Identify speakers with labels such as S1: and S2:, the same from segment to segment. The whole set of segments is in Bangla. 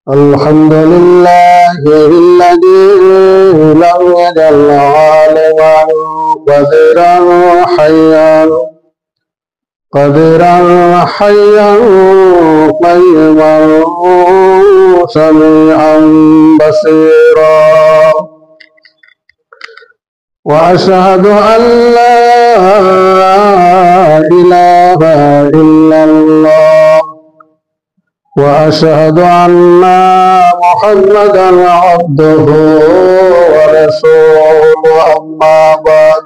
S1: الحمد لله الذي لم يجعل عالما قديرا حيا قيما سميعا بصيرا وأشهد أن لا إله إلا الله وأشهد أن محمدا عبده ورسوله أما بعد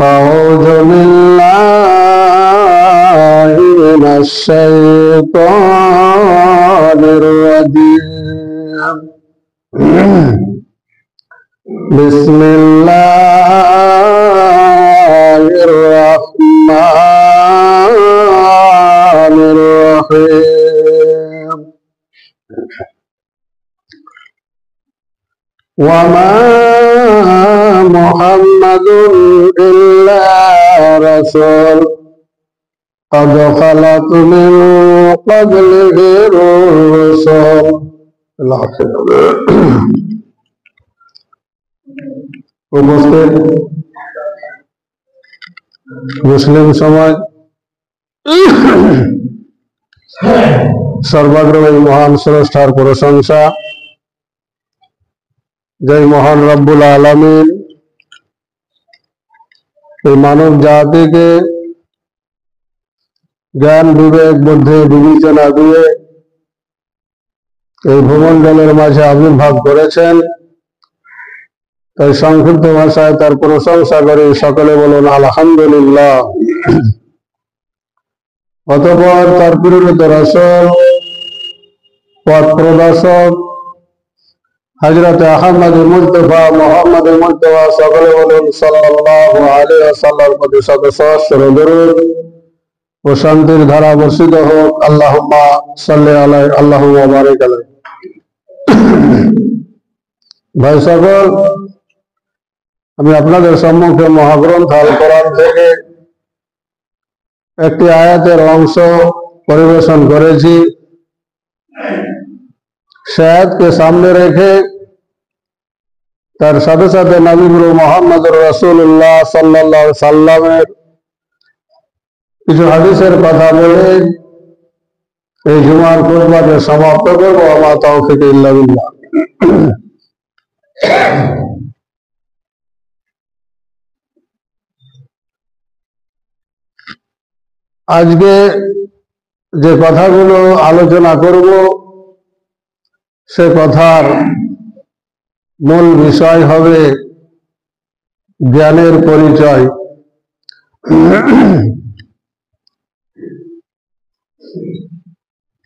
S1: أعوذ بالله من الشيطان الرجيم بسم الله الرحمن الرحيم وما محمد إلا رسول قد خلت من قبله الرسل উপস্থিত মুসলিম সমাজ সর্বাগ্রে মহান স্রষ্টার প্রশংসা জয় মহান রব্বুল আলামিন এই মানব জাতিকে জ্ঞান বিবেক বুদ্ধি বিবেচনা দিয়ে এই ভূমণ্ডলের মাঝে আবির্ভাব করেছেন। তাই সংক্ষিপ্ত ভাষায় তার প্রশংসা করে সকলে বলুন আলহামদুলিল্লাহ। অতঃপর তার প্রেরিত রাসূল পথ প্রদর্শক হযরত আহমদ মুস্তাফা মুহাম্মদ মুস্তাফা সকলে বলুন সাল্লাল্লাহু আলাইহি ওয়াসাল্লামের প্রতি শত সহস্র দরুদ ও শান্তির ধারা বর্ষিত হোক। আল্লাহুম্মা সাল্লি আলাইহি আল্লাহুম্মা বারিক আলাইহি। ভাই সকল, আমি আপনাদের সম্মুখে মহাগ্রন্থ আল কোরআন থেকে একটি আয়াতের অংশ পরিবেশন করেছি। সে আয়াতকে সামনে রেখে তার সাথে সাথে নবী মুহাম্মদুর রাসূলুল্লাহ সাল্লাল্লাহু আলাইহি সাল্লামের কিছু হাদিসের কথা বলে এই জুমার খুতবাকে সমাপ্ত করব। আমা তাওফিক ইল্লা বিল্লাহ। আজকে যে কথাগুলো আলোচনা করব সে কথার মূল বিষয় হবে জ্ঞানের পরিচয়।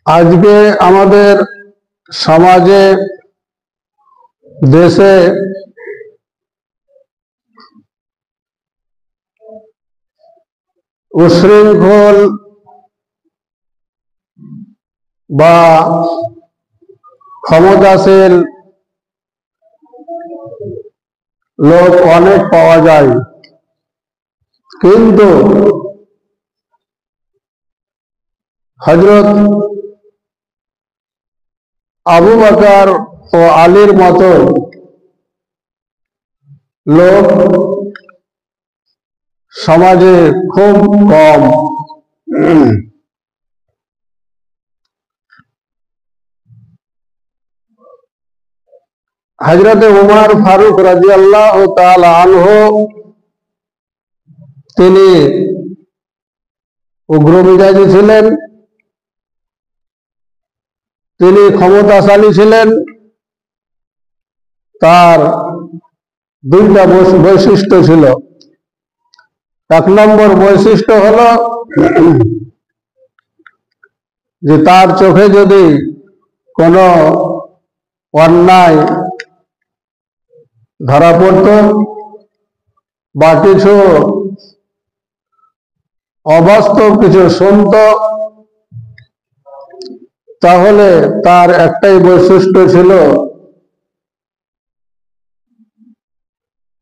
S1: আজকে আমাদের সমাজে দেশে উশৃঙ্খল বা ক্ষমতাশীল লোক অনেক পাওয়া যায়, কিন্তু হযরত আবু বকর ও আলীর মতো লোক সমাজে খুব কম। হযরত উমর ফারুক রাদিয়াল্লাহু তাআলা আনহু তিনি উগ্রমিজাজি ছিলেন, তিনি ক্ষমতাশালী ছিলেন। তার দুইটা বৈশিষ্ট্য ছিল। এক নম্বর বৈশিষ্ট্য হলো যে তার চোখে যদি কোনো অন্যায় ধরা পড়ত বা কিছু অবাস্তব কিছু শুনত, তাহলে তার একটাই বৈশিষ্ট্য ছিল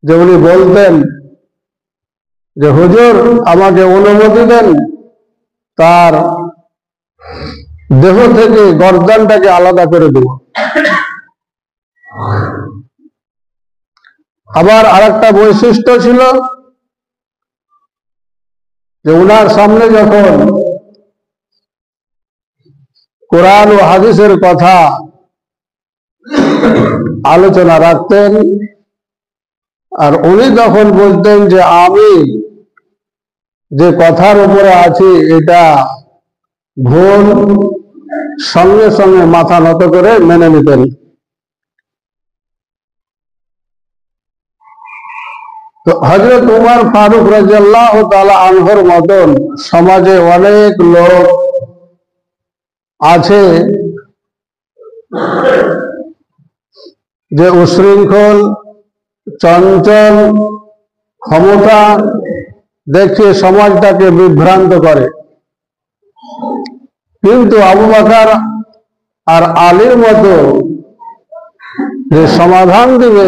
S1: যে উনি বলতেন যে হুজুর আমাকে অনুমতি দেন, তার দেহ থেকে গর্দানটাকে আলাদা করে দেব। আবার আরেকটা বৈশিষ্ট্য ছিল যে উনার সামনে যখন কোরআন ও হাদিসের কথা আলোচনা রাখতেন আর উনি তখন বলতেন যে আমি যে কথার উপরে আছি এটা ভুল, সঙ্গে সঙ্গে মাথা নত করে মেনে নিতেন। তো হযরত উমর ফারুক রাদিয়াল্লাহু তাআলা আনহুর মতন সমাজে অনেক লোক আছে যে উশৃঙ্খল, চঞ্চল, ক্ষমতা দেখিয়ে সমাজটাকে বিভ্রান্ত করে, কিন্তু আবু বকর আর আলীর মতো যে সমাধান দিবে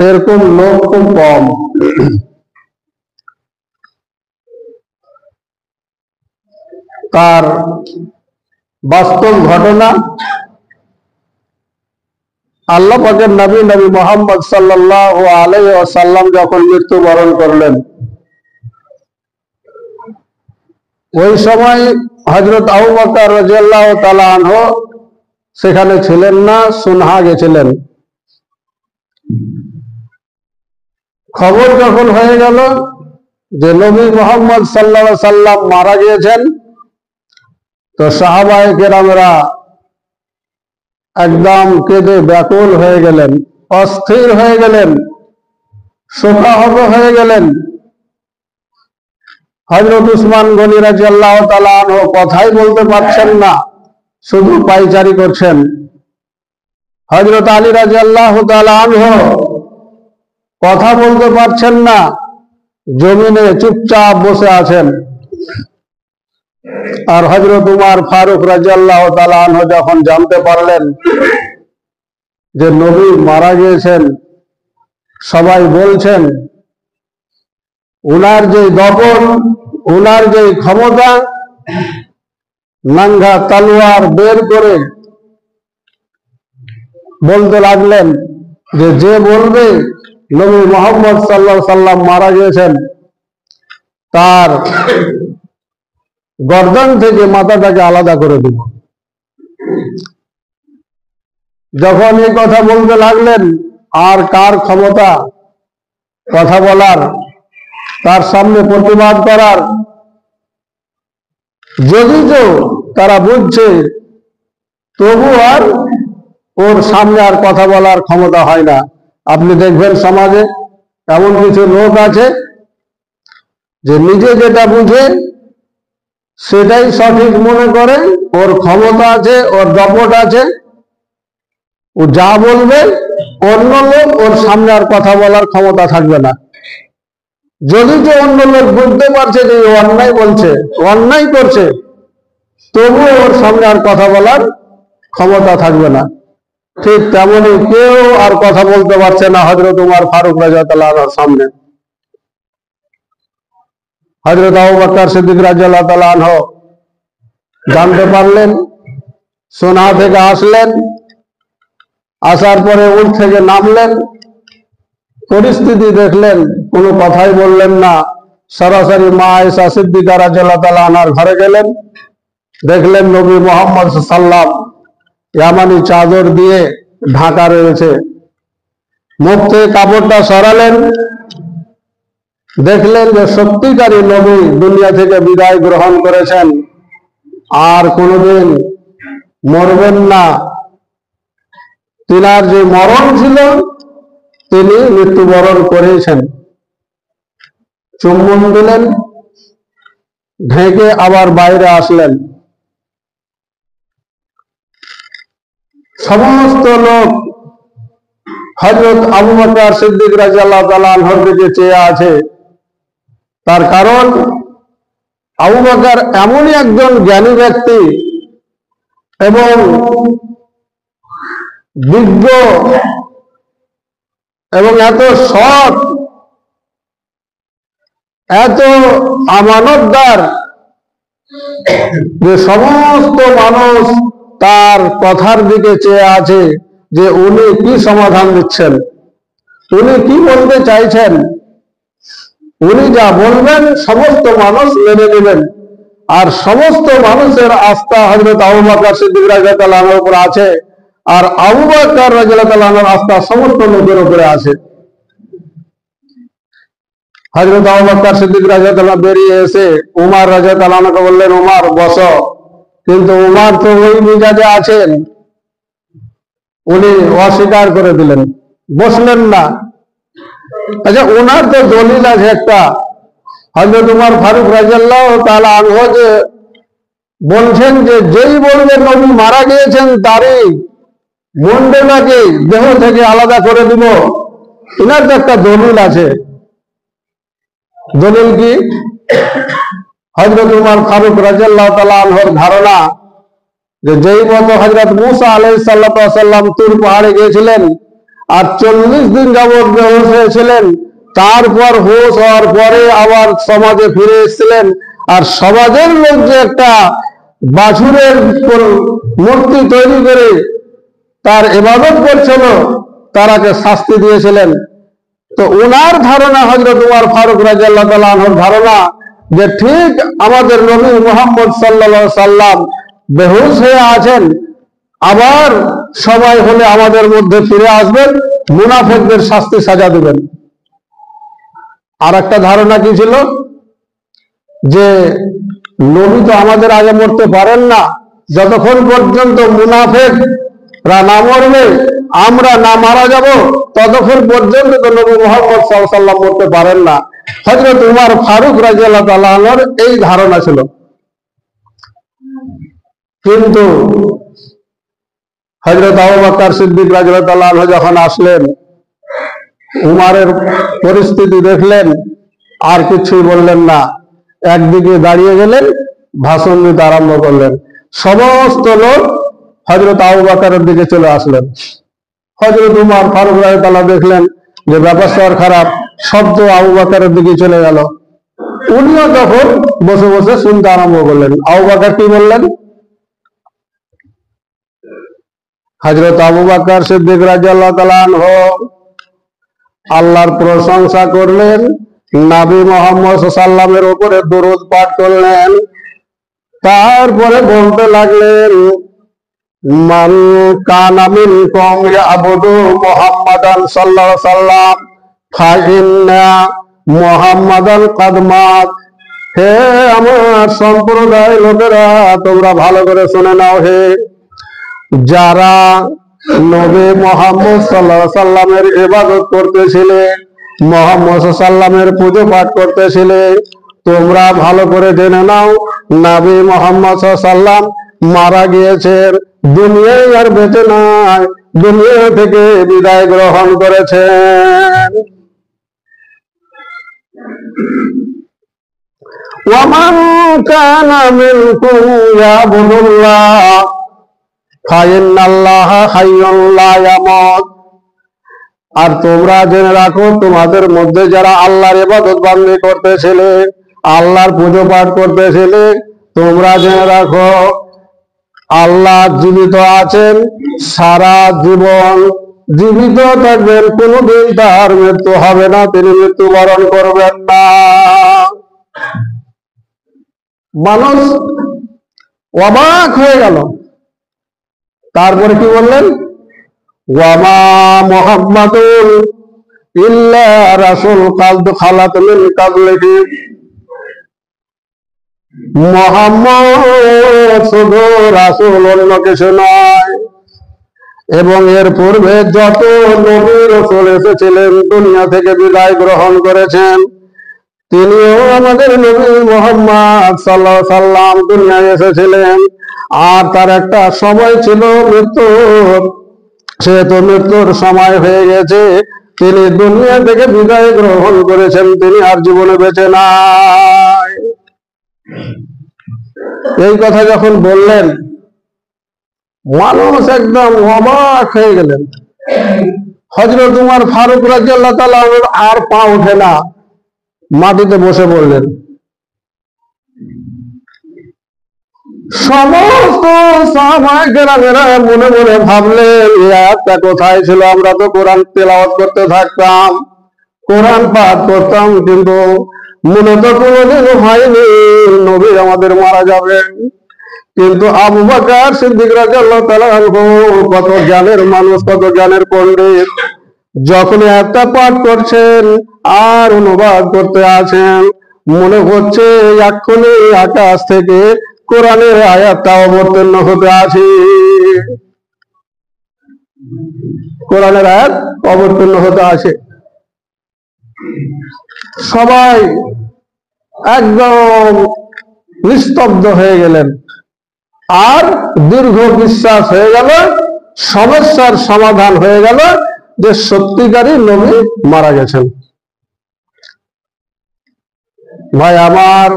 S1: এরকম লোক খুব কম। তার বাস্তব ঘটনা, আল্লাহ পাকের নবী মুহাম্মদ সাল্লাল্লাহু আলাইহি ওয়াসাল্লাম যখন মৃত্যুবরণ করলেন, ওই সময় হযরত আবু বকর রাদিয়াল্লাহু তাআলা আনহু সেখানে ছিলেন না, সুনহা গেছিলেন। খবর যখন হয়ে গেল যে নবী মুহাম্মদ সাল্লাল্লাহু আলাইহি সাল্লাম মারা গিয়েছেন, তো সাহাবায়ে কেরামরা একদম কেঁদে ব্যাকুল হয়ে গেলেন, অস্থির হয়ে গেলেন, শোকাহত হয়ে গেলেন। হযরত উসমান গনি রাদিয়াল্লাহু তাআলা আনহু কথাই বলতে পারছেন না, শুধু পায়চারি করছেন। হযরত আলী রাদিয়াল্লাহু তাআলা আনহু কথা বলতে পারছেন না, জমিনে চুপচাপ বসে আছেন। আর হযরত উমর ফারুক রাদিয়াল্লাহু তাআলা আনহু যখন জানতে পারলেন যে নবী মারা গিয়েছেন, সবাই বলছেন উনার যে দপন, উনার যে ক্ষমতা, নাঙ্গা তলোয়ার বের করে বলতে লাগলেন যে যে বলবে নবী মুহাম্মদ সাল্লাল্লাহু আলাইহি সাল্লাম মারা গিয়েছেন, তার গর্দান থেকে মাথাটাকে আলাদা করে দেব। যখন এই কথা বলতে লাগলেন, আর কার ক্ষমতা কথা বলার, তার সামনে প্রতিবাদ করার? যদি তো তারা বুঝছে, তবু আর ওর সামনে আর কথা বলার ক্ষমতা হয় না। আপনি দেখবেন সমাজে এমন কিছু লোক আছে যে নিজে যেটা বুঝে সেটাই সঠিক মনে করে, ওর ক্ষমতা আছে, ওর দপট আছে, ও যা বলবে অন্য লোক ওর সামনে আর কথা বলার ক্ষমতা থাকবে না। যদি যে অন্য লোক বুঝতে পারছে যে অন্যায় বলছে, অন্যায় করছে, তবু ওর সামনে আর কথা বলার ক্ষমতা থাকবে না। ঠিক তেমনি কেউ আর কথা বলতে পারছে না হযরত উমর ফারুক রাদিয়াল্লাহু আনহুর সামনে। হযরত আবু বকর সিদ্দিক রাদিয়াল্লাহু তাআলা আনহু জানতে পারলেন, সুনহা থেকে আসলেন, আসার পরে উট থেকে নামলেন, পরিস্থিতি দেখলেন, কোনো কথাই বললেন না, সরাসরি মা আয়েশা সিদ্দিকা রাদিয়াল্লাহু তাআলা আনহার ঘরে গেলেন। দেখলেন নবী মুহাম্মদ সাল্লাল্লাহু আলাইহি ওয়াসাল্লাম ইয়ামানি চাদর দিয়ে ঢাকা রয়েছে, মুখ থেকে কাপড়টা সরালেন, দেখলেন যে সত্যিকারী নবী দুনিয়া থেকে বিদায় গ্রহণ করেছেন, আর কোনোদিন মরবেন না। তিনার যে মরণ ছিল তিনি মৃত্যুবরণ করেছেন। চুম্বন দিলেন, ঢেকে আবার বাইরে আসলেন। সমস্ত লোক হযরত আবু বকর সিদ্দিক রাদিয়াল্লাহু তাআলা আনহুর দিকে চেয়ে আছে। তার কারণ আবু বকর এমনই একজন জ্ঞানী ব্যক্তি এবং বিজ্ঞ এবং এত সৎ, এত আমানতদার, যে সমস্ত মানুষ তার কথার দিকে চেয়ে আছে যে উনি কি সমাধান দিচ্ছেন, উনি কি বলতে চাইছেন। উনি যা বলবেন সমস্ত মানুষ মেনে নেবেন। আর সমস্ত মানুষের আস্থা হযরত আবু বকর সিদ্দিক রাদিয়াল্লাহু আনহুর উপর আছে, আর আবু বকর রাদিয়াল্লাহু আনহুর আস্থা সমস্ত লোকের উপরে আছে। হযরত আবু বকর সিদ্দিক রাদিয়াল্লাহু বেরিয়ে এসে উমর রাদিয়াল্লাহু আনহুকে বললেন, উমর বসো। কিন্তু উমর তো ওই মিজাজে আছেন, উনি অস্বীকার করে দিলেন, বসলেন না। আচ্ছা, ওনার তো দলিল আছে একটা, হযরত উমর ফারুক রাদিয়াল্লাহু তাআলা আনহু যে বলছেন যে যেই বলবে নবী মারা গিয়েছেন তারই মুন্ডটাকে দেহ থেকে আলাদা করে দিব, এনার তো একটা দলিল আছে। দলিল কি? হযরত উমর ফারুক রাদিয়াল্লাহু তাআলা আনহুর ধারণা যে যেই মতো হযরত মুসা আলাইহিস সালাম তুর পাহাড়ে গিয়েছিলেন আর 40 দিন যাবত বেহুশ হয়েছিলেন, তারপর হুশ হওয়ার পরে আবার সমাজে ফিরে এসেছিলেন, আর সমাজের লোক যে একটা বাছুরের মূর্তি তৈরি করে তার ইবাদত করছিল, তারাকে শাস্তি দিয়েছিলেন। তো ওনার ধারণা, হযরত উমর ফারুক রাদিয়াল্লাহু তাআলা আনহুর ধারণা যে ঠিক আমাদের নবী মুহাম্মদ সাল্লাল্লাহু আলাইহি সাল্লাম বেহুশ হয়ে আছেন, আবার সময় হলে আমাদের মধ্যে ফিরে আসবেন, মুনাফিকদের শাস্তি সাজা দেবেন। আর একটা ধারণা কি ছিল যে নবী তো আমাদের আগে মরতে পারেন না, যতক্ষণ পর্যন্ত মুনাফিকরা না মরবে, আমরা না মারা যাব, ততক্ষণ পর্যন্ত তো নবী মুহাম্মদ সাল্লাল্লাহু আলাইহি সাল্লাম মরতে পারেন না। হযরত উমর ফারুক রাদিয়াল্লাহু তাআলা আনহুর এই ধারণা ছিল। কিন্তু হযরত আবু বকর সিদ্দিক রাদিয়াল্লাহু তাআলা আনহু যখন আসলেন, উমরের পরিস্থিতি দেখলেন, আর কিছুই বললেন না, একদিকে দাঁড়িয়ে গেলেন, ভাষণ দিতে আরম্ভ করলেন। সমস্ত লোক হযরত আবু বকরের দিকে চলে আসলেন। হযরত উমর ফারুক রাদিয়াল্লাহু তাআলা দেখলেন যে ব্যাপার খারাপ, শব্দ আবু বকরের দিকে চলে গেল। উনিও তখন বসে বসে শুনতে আরম্ভ করলেন। আবু বকর কি বললেন? হযরত আবু বকর সিদ্দিক রাদিয়াল্লাহু তাআলা আনহু আল্লাহর প্রশংসা করলেন, নবী মুহাম্মদ সাল্লাল্লাহু আলাইহি সাল্লামের উপরে দরুদ পাঠ করলেন, তারপরে বলতে লাগলেন, মান কানা মিনকুম ইয়াবুদু মুহাম্মাদান সাল্লাল্লাহু আলাইহি সাল্লাম ফাইন্না মুহাম্মাদান কাদ মাত। হে আমার সম্প্রদায় লোকেরা, তোমরা ভালো করে শুনে নাও, হে যারা নবী মুহাম্মদ সাল্লাল্লাহু আলাইহি সাল্লামের ইবাদত করতেছিলে, মুহাম্মদ সাল্লাল্লাহু আলাইহি সাল্লামের পুজো পাঠ করতেছিলে, তোমরা ভালো করে জেনে নাও নবী মুহাম্মদ সাল্লাল্লাহু আলাইহি সাল্লাম মারা গিয়েছেন, দুনিয়ায় আর বেঁচে নাই, দুনিয়া থেকে বিদায় গ্রহণ করেছেন। ওয়ামান কানা মিনকুম ইয়াবুদুল্লাহ ফাইন্নাল্লাহা হাইয়্যুন লা ইয়ামুত। আর তোমরা জেনে রাখো, তোমাদের মধ্যে যারা আল্লাহর ইবাদত বন্দেগী করতেছিলে, আল্লাহর পুজো পাঠ করতেছিলে, তোমরা জেনে রাখো আল্লাহ জীবিত আছেন, সারা জীবন জীবিত থাকবেন, কোনদিন তার মৃত্যু হবে না, তিনি মৃত্যুবরণ করবেন না। মানুষ অবাক হয়ে গেল। তারপরে কি বললেন? ওয়ামা মুহাম্মাদুন ইল্লা রাসূল কাদ খালাত মিন কাবলিহি। মুহাম্মদ শুধু রাসূল, অন্য কিছু নয়। এবং এর পূর্বে যত নবী রাসূল এসেছিলেন, দুনিয়া থেকে বিদায় গ্রহণ করেছেন, তিনিও আমাদের নবী মুহাম্মদ সাল্লাল্লাহু আলাইহি সাল্লাম দুনিয়ায় এসেছিলেন। আর তার একটা সময় ছিল মৃত্যুর, সে তো মৃত্যুর সময় হয়ে গেছে, তিনি দুনিয়া থেকে বিদায় গ্রহণ করেছেন, তিনি আর জীবনে বেঁচে নাই। এই কথা যখন বললেন, মানুষ একদম অবাক হয়ে গেলেন। হযরত উমর ফারুক রাদিয়াল্লাহু তাআলা আর পা ওঠে না, মাটিতে বসে পড়লেন। সমস্ত সাহাবায়ে-কেরামেরা মনে মনে ভাবলেন এই আয়াতটা কোথায় ছিল, আমরা তো কোরআন তেলাওয়াত করতে থাকতাম, কোরআন পাঠ করতাম, কিন্তু মূলত কোনোদিন হয়নি নবী আমাদের মারা যাবেন। কিন্তু আবু বকর সিদ্দিক রাদিয়াল্লাহু তাআলা আনহু কত জ্ঞানের মানুষ, কত জ্ঞানের পণ্ডিত, যখন একটা পাঠ করছেন আর অনুবাদ করতে আছেন, মনে হচ্ছে এক্ষুনি আকাশ থেকে কোরআনের আয়াতটা অবতীর্ণ হতে আছে, কোরআনের আয়াত অবতীর্ণ হতে আছে। সবাই একদম নিস্তব্ধ হয়ে গেলেন, আর দীর্ঘ বিশ্বাস হয়ে গেল, সমস্যার সমাধান হয়ে গেল যে সত্যিকারই নবী মারা গেছেন। ভাই আমার,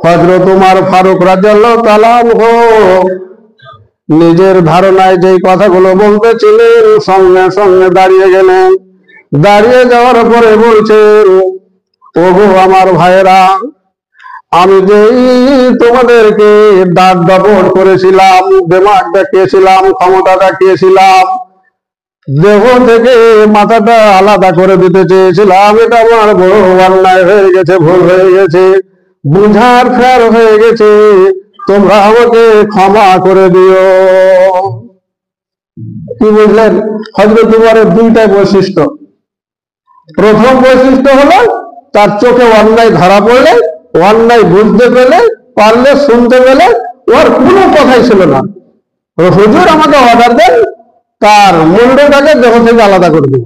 S1: হযরত ওমর ফারুক রাদিয়াল্লাহু তাআলা আনহু নিজের ধারণায় যেই কথাগুলো বলতেছিলেন সঙ্গে সঙ্গে দাঁড়িয়ে গেলেন। দাঁড়িয়ে যাওয়ার পরে বলছেন, ওগো আমার ভাইয়েরা, আমি যেই তোমাদেরকে দাঁত দাপট করেছিলাম, দিমাগ দেখিয়েছিলাম, ক্ষমতা দেখিয়েছিলাম, দেহ থেকে মাথাটা আলাদা করে দিতে চেয়েছিলাম, এটা আমার বড় অন্যায় হয়ে গেছে, ভুল হয়ে গেছে, বুঝার ফের হয়ে গেছে, তোমরা আমাকে ক্ষমা করে দিও। কি বুঝলেন? হযরত ওমরের দুইটা বৈশিষ্ট্য। প্রথম বৈশিষ্ট্য হলো তার চোখে অন্যায় ধরা পড়লে, অন্যায় বুঝতে পেলে, পারলে, শুনতে পেলে ওর কোনো কথাই ছিল না, হুজুর আমাকে অর্ডার দেন, তার মুন্ডটাকে দেহ থেকে আলাদা করে দেব,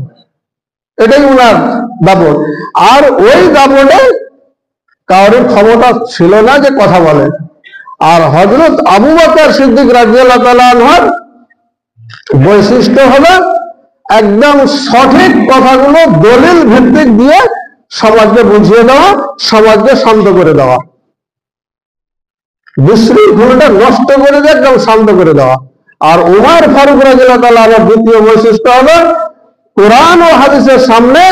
S1: এটাই ওনার দাপট। আর ওই দাপটে কারোর ক্ষমতা ছিল না যে কথা বলে। আর হযরত আবু বকর সিদ্দিক রাদিয়াল্লাহু তাআলা আনহুর বৈশিষ্ট্য হলো একদম সঠিক কথাগুলো দলিল ভিত্তিক দিয়ে সমাজকে বুঝিয়ে দেওয়া, সমাজকে শান্ত করে দেওয়া, বিশৃঙ্খলাটা নষ্ট করে দিয়ে একদম শান্ত করে দেওয়া। আর ওমর ফারুক রাদিয়াল্লাহু তাআলা আনহুর দ্বিতীয় বৈশিষ্ট্য হলো কোরআন ও হাদিসের সামনে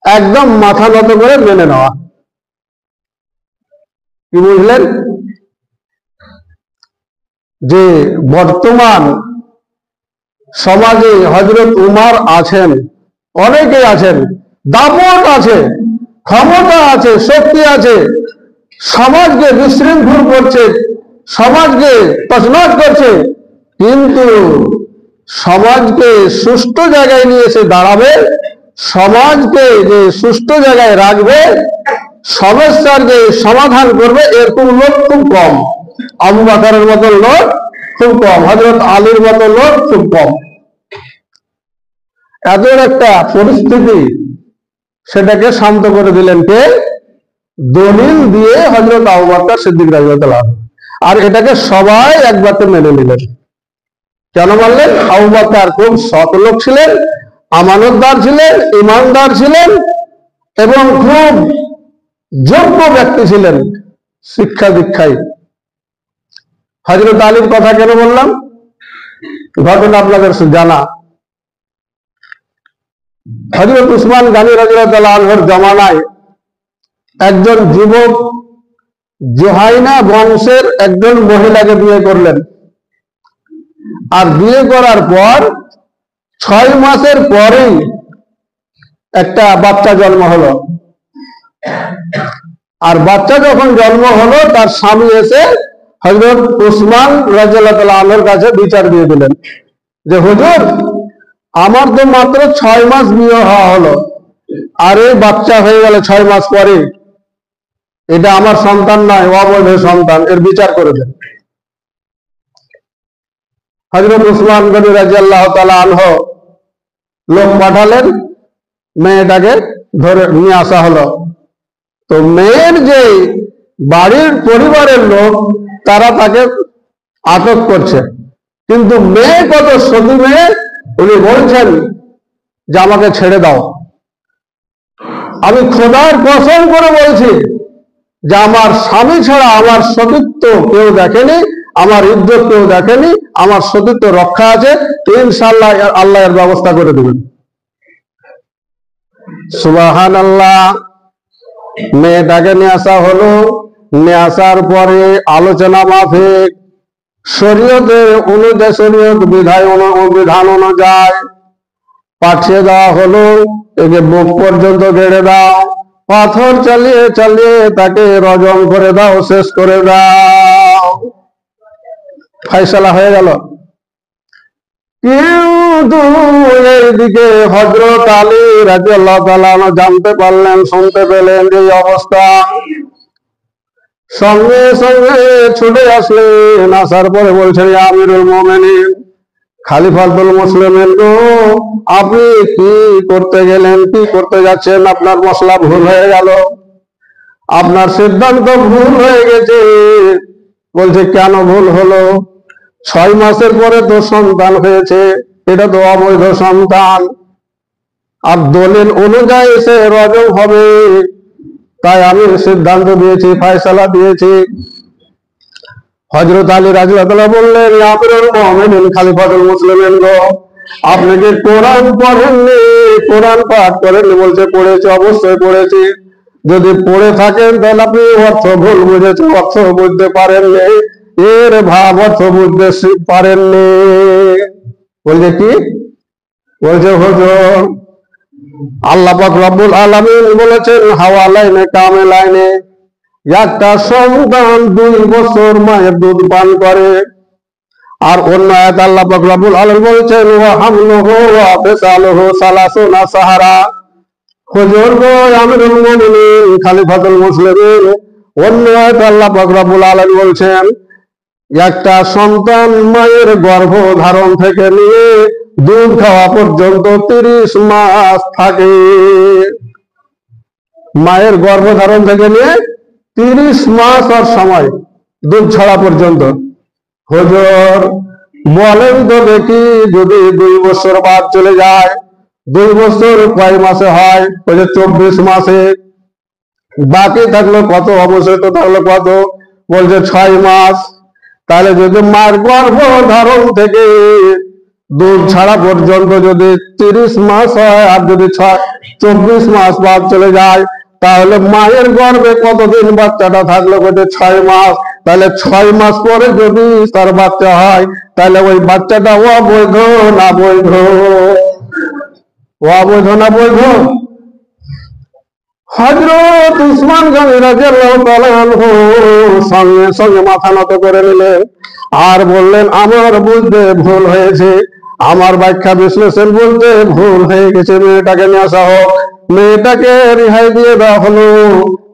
S1: একদম মাথা নত করে মেনে নেওয়া। কি বুঝলেন? যে বর্তমান সমাজে হযরত ওমর আছেন, অনেকে আছেন, দাপট আছে, ক্ষমতা আছে, শক্তি আছে, সমাজকে বিশৃঙ্খল করছে, সমাজকে তছনছ করছে, কিন্তু সমাজকে সুষ্ঠু জায়গায় নিয়ে এসে দাঁড়াবে, সমাজকে যে সুষ্ঠু জায়গায় রাখবে, সমস্যার যে সমাধান করবে, এরকম লোক খুব কম। আবু বকরের মতো লোক খুব কম, হযরত আলীর মতো লোক খুব কম। এত একটা পরিস্থিতি, সেটাকে শান্ত করে দিলেন কে? দলিল দিয়ে হযরত আবু বকর সিদ্দিক রাদিয়াল্লাহু তাআলা। আর এটাকে সবাই একবারে মেনে নিলেন। কেন মানলেন? আবু বকর খুব সৎ লোক ছিলেন, আমানতদার ছিলেন, ইমানদার ছিলেন, এবং খুব যোগ্য ব্যক্তি ছিলেন, শিক্ষা দীক্ষায়। হযরত আলীর কথা কেন বললাম? ঘটনা আপনাদের জানা। হযরত উসমান গনি রাদিয়াল্লাহু তাআলা আনহুর জামানায় একজন যুবক জুহাইনা বংশের একজন মহিলাকে বিয়ে করলেন। আর বিয়ে করার পর 6 মাসের পরেই একটা বাচ্চা জন্ম হলো। আর বাচ্চা যখন জন্ম হলো, তার স্বামী এসে হযরত উসমান রাদিয়াল্লাহু তাআলা আনহুর কাছে বিচার দিয়ে দিলেন যে হুজুর, আমার তো মাত্র 6 মাস বিয়ে হওয়া হলো, আর এই বাচ্চা হয়ে গেল 6 মাস পরে, এটা আমার সন্তান নয়, অবৈধ সন্তান, এর বিচার করে দেন। হযরত উসমান গনি রাদিয়াল্লাহু তাআলা আনহু লোক পাঠালেন, মেয়েটাকে ধরে নিয়ে আসা হলো। তো মেয়ের যে বাড়ির পরিবারের লোক, তারা তাকে আটক করছে, কিন্তু মেয়ে কত সতী মেয়ে, উনি বলছেন যে আমাকে ছেড়ে দাও, আমি খোদার কসম করে বলছি যে আমার স্বামী ছাড়া আমার সতীত্ব কেউ দেখেনি, আমার ইজ্জত কেউ দেখেনি, আমার সতীত্ব রক্ষা আছে, ইনশাআল্লাহ আল্লাহ এর ব্যবস্থা করে দেবেন। সুবহানাল্লাহ। মেয়েটাকে নিয়ে আসা হলো, নিয়ে আসার পরে আলোচনা মাফিক শরীয়তের অনুযায়ী শরীয়ত বিধান অনুযায়ী পাঠিয়ে দেওয়া হলো। একে বুক পর্যন্ত গেড়ে দাও, পাথর চালিয়ে চালিয়ে তাকে রজম করে দাও, শেষ করে দাও। ফায়সালা হয়ে গেল। কিন্তু এইদিকে হযরত আলী রাদিয়াল্লাহু তাআলা জানতে পারলেন, শুনতে পেলেন এই অবস্থা, সঙ্গে সঙ্গে ছুটে আসলেন। আসার পরে বলছেন, আমিরুল মুমিনিন, খলিফাতুল মুসলিমিন গো, আপনি কি করতে গেলেন, কি করতে যাচ্ছেন? আপনার মশলা ভুল হয়ে গেল, আপনার সিদ্ধান্ত ভুল হয়ে গেছে। বলছে, কেন ভুল হলো? 6 মাসের পরে তো সন্তান হয়েছে, এটা তো অবৈধ সন্তান, আর দলিল অনুযায়ী সে রজম হবে, তাই আমি সিদ্ধান্ত দিয়েছি, ফয়সালা দিয়েছি। হযরত আলী রাদিয়াল্লাহু তাআলা বললেন, আমিরুল মুমিনিন, খলিফাতুল মুসলিমিন গো, আপনি কি কোরআন পড়েননি? কোরআন পাঠ করেননি? বলছে, পড়েছি, অবশ্যই পড়েছি। যদি পড়ে থাকেন তাহলে আপনি অর্থ ভুল বুঝেছেন, অর্থ বুঝতে পারেননি, এর ভাব অর্থ বুঝতে পারেননি। বলছে কি? বলছে, হুজুর, আল্লাহ পাক রব্বুল আলামিন বলেছেন, হাওয়ালাইনে কামেলাইনে, একটা সন্তান 2 বছর মায়ের দুধ পান করে। আর অন্য আয়াত আল্লাহ পাক রব্বুল আলামিন বলেছেন, ওয়া হামলুহু ওয়া ফিসালুহু সালাসুনা সাহারা। হুজুর গো, আমিরুল মুমিনিন, খলিফাতুল মুসলিমিন, অন্য আয়াত আল্লাহ পাক রব্বুল আলামিন বলছেন, একটা সন্তান মায়ের গর্ভ ধারণ থেকে নিয়ে দুধ খাওয়া পর্যন্ত 30 মাস থাকে। মায়ের গর্ভ ধারণ থেকে নিয়ে 30 মাস আর সময় দুধ ছড়া পর্যন্ত। হুজুর বলেন তো দেখি, যদি 2 বছর বাদ চলে যায়, 2 বছর কয় মাসে হয়? বলছে 24 মাসে। বাকি থাকলো কত? অবশিষ্ট থাকলো কত? বলছে 6 মাস। তাহলে যদি মার গর্ভ ধারণ থেকে দুধ ছাড়া পর্যন্ত যদি 30 মাস হয়, আর যদি 24 মাস বাদ চলে যায়, তাহলে মায়ের গর্ভে কতদিন বাচ্চাটা থাকলো? বলছে 6 মাস। তাহলে 6 মাস পরে যদি তার বাচ্চা হয়, তাহলে ওই বাচ্চাটা অবৈধ না বৈধ? অবৈধ না বৈধ? হযরত উসমান গনি রাদিয়াল্লাহু তাআলা আনহু সঙ্গে সঙ্গে মাথা নত করে নিলেন, আর বললেন, আমার বুঝতে ভুল হয়েছে, আমার ব্যাখ্যা বিশ্লেষণ বলতে ভুল হয়ে গেছে, মেয়েটাকে নিয়ে আসা হোক। মেয়েটাকে রেহাই দিয়ে দেওয়া হলো,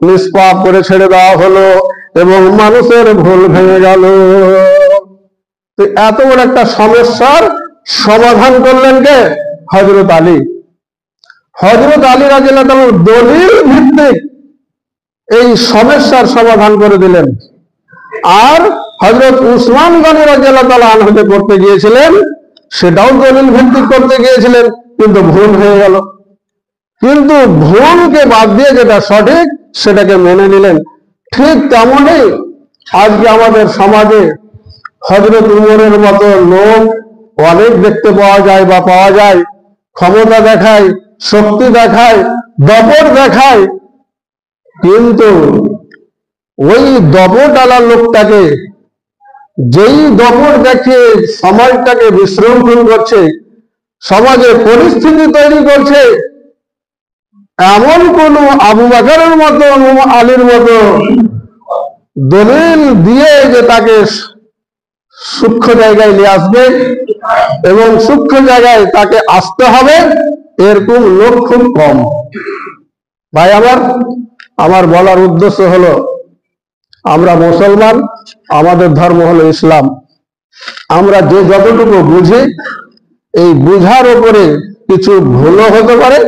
S1: নিষ্পাপ করে ছেড়ে দেওয়া হলো, এবং মানুষের ভুল ভেঙে গেল। তো এত বড় একটা সমস্যার সমাধান করলেন কে? হযরত আলী। হযরত আলী রাদিয়াল্লাহু তাআলা দলিল ভিত্তিক এই সমস্যার সমাধান করে দিলেন। আর হযরত উসমান গনি রাদিয়াল্লাহু তাআলা আনহু করতে গিয়েছিলেন, সেটাও দলিল ভিত্তিক করতে গিয়েছিলেন, কিন্তু ভুল হয়ে গেল। কিন্তু ভুলকে বাদ দিয়ে যেটা সঠিক সেটাকে মেনে নিলেন। ঠিক তেমনই আজকে আমাদের সমাজে হযরত উমরের মতো লোক অনেক দেখতে পাওয়া যায়, বা পাওয়া যায়, ক্ষমতা দেখায়, শক্তি দেখায়, দপর দেখায়, কিন্তু ওই দপরওয়ালা লোকটাকে, যেই দপর দেখে সমাজটাকে বিশৃঙ্খল করছে, সমাজে পরিস্থিতি তৈরি করছে, এমন কোন আবু বকরের মতো, আলীর মতো দলিল দিয়ে যে তাকে সূক্ষ্ম জায়গায় নিয়ে আসবে এবং সূক্ষ্ম জায়গায় তাকে আসতে হবে, এরকম লোক খুব কম। ভাই আমার বলার উদ্দেশ্য হলো, আমরা মুসলমান, আমাদের ধর্ম হলো ইসলাম। আমরা যে যতটুকু বুঝি, এই বুঝার উপরে কিছু ভুলও হতে পারে,